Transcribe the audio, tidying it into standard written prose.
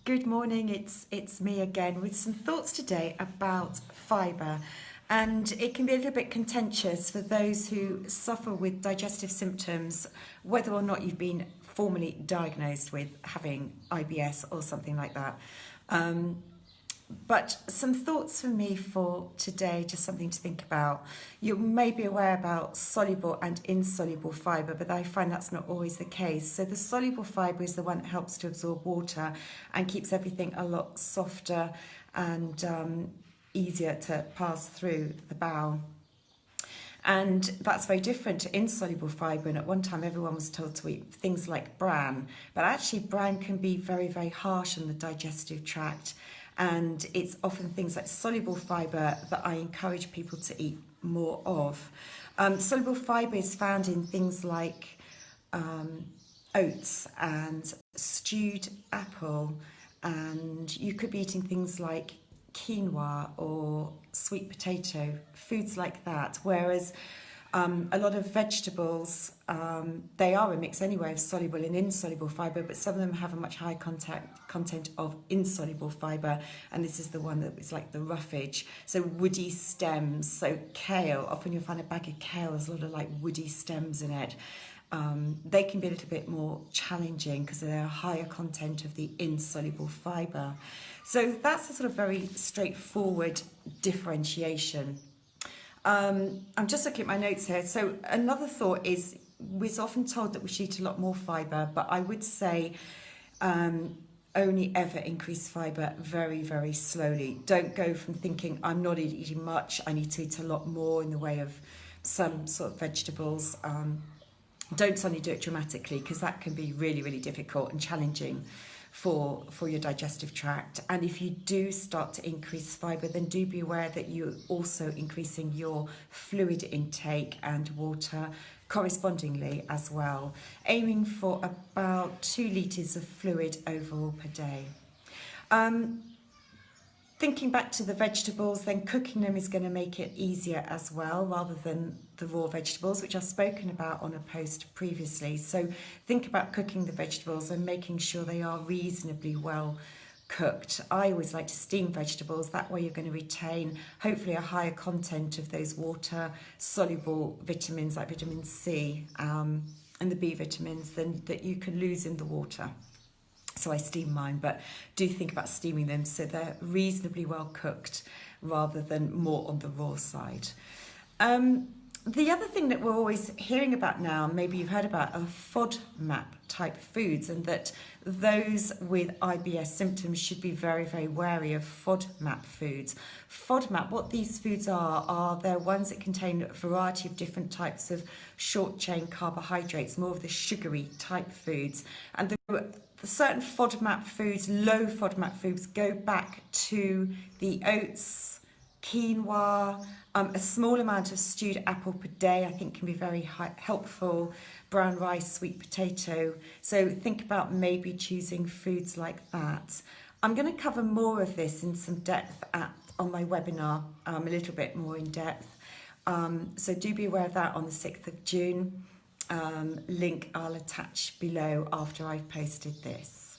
Good morning, it's me again with some thoughts today about fibre, and it can be a little bit contentious for those who suffer with digestive symptoms, whether or not you've been formally diagnosed with having IBS or something like that. But some thoughts for me for today, just something to think about. You may be aware about soluble and insoluble fibre, but I find that's not always the case. So the soluble fibre is the one that helps to absorb water and keeps everything a lot softer and easier to pass through the bowel. And that's very different to insoluble fibre. And at one time, everyone was told to eat things like bran. But actually, bran can be very, very harsh on the digestive tract. And it's often things like soluble fibre that I encourage people to eat more of. Soluble fibre is found in things like oats and stewed apple, and you could be eating things like quinoa or sweet potato, foods like that, whereas a lot of vegetables, they are a mix anyway of soluble and insoluble fibre, but some of them have a much higher content of insoluble fibre, and this is the one that is like the roughage. So woody stems, so kale, often you'll find a bag of kale, there's a lot of like woody stems in it. They can be a little bit more challenging because they're a higher content of the insoluble fibre. So that's a sort of very straightforward differentiation. I'm just looking at my notes here. So another thought is, we're often told that we should eat a lot more fibre, but I would say only ever increase fibre very, very slowly. Don't go from thinking, I'm not eating much, I need to eat a lot more in the way of some sort of vegetables. Don't suddenly do it dramatically, because that can be really, really difficult and challenging for your digestive tract. And if you do start to increase fibre, then do be aware that you're also increasing your fluid intake and water correspondingly as well, aiming for about 2 litres of fluid overall per day. Thinking back to the vegetables, then cooking them is going to make it easier as well, rather than the raw vegetables, which I've spoken about on a post previously. So think about cooking the vegetables and making sure they are reasonably well cooked. I always like to steam vegetables. That way you're going to retain hopefully a higher content of those water-soluble vitamins like vitamin C and the B vitamins that you can lose in the water. So I steam mine, but do think about steaming them so they're reasonably well cooked rather than more on the raw side. The other thing that we're always hearing about now, maybe you've heard about, are FODMAP type foods, and that those with IBS symptoms should be very, very wary of FODMAP foods. FODMAP, what these foods are they're ones that contain a variety of different types of short chain carbohydrates, more of the sugary type foods. And the certain FODMAP foods, low FODMAP foods, go back to the oats, quinoa, a small amount of stewed apple per day I think can be very helpful, brown rice, sweet potato. So think about maybe choosing foods like that. I'm going to cover more of this in some depth on my webinar, a little bit more in depth. So do be aware of that on the 6th of June. Link I'll attach below after I've posted this.